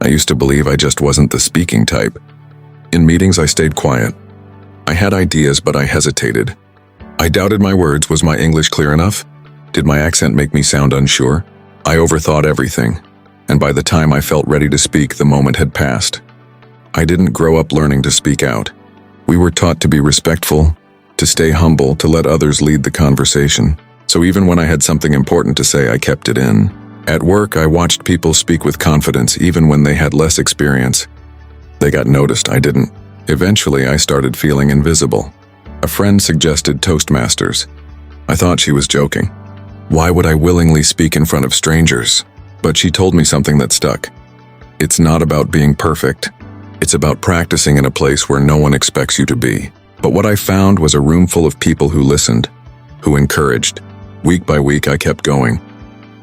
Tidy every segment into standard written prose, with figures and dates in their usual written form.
I used to believe I just wasn't the speaking type. In meetings, I stayed quiet. I had ideas, but I hesitated. I doubted my words. Was my English clear enough? Did my accent make me sound unsure? I overthought everything, and by the time I felt ready to speak, the moment had passed. I didn't grow up learning to speak out. We were taught to be respectful, to stay humble, to let others lead the conversation. So even when I had something important to say, I kept it in. At work, I watched people speak with confidence even when they had less experience. They got noticed, I didn't. Eventually, I started feeling invisible. A friend suggested Toastmasters. I thought she was joking. Why would I willingly speak in front of strangers? But she told me something that stuck. It's not about being perfect. It's about practicing in a place where no one expects you to be. But what I found was a room full of people who listened, who encouraged. Week by week, I kept going.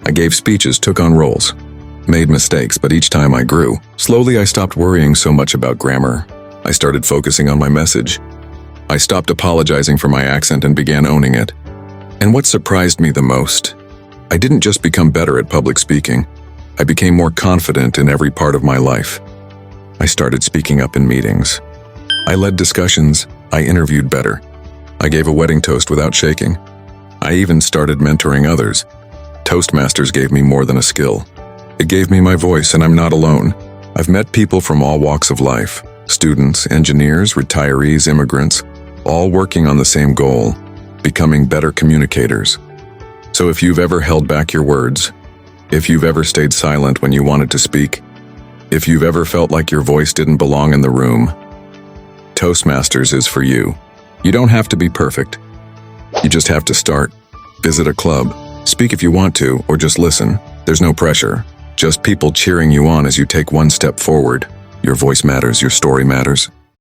I gave speeches, took on roles, made mistakes, but each time I grew. Slowly, I stopped worrying so much about grammar. I started focusing on my message. I stopped apologizing for my accent and began owning it. And what surprised me the most, I didn't just become better at public speaking. I became more confident in every part of my life. I started speaking up in meetings. I led discussions. I interviewed better. I gave a wedding toast without shaking. I even started mentoring others. Toastmasters gave me more than a skill. It gave me my voice, and I'm not alone. I've met people from all walks of life, students, engineers, retirees, immigrants, all working on the same goal, becoming better communicators. So if you've ever held back your words, if you've ever stayed silent when you wanted to speak, if you've ever felt like your voice didn't belong in the room, Toastmasters is for you. You don't have to be perfect. You just have to start. Visit a club, speak if you want to, or just listen. There's no pressure, just people cheering you on as you take one step forward. Your voice matters, your story matters.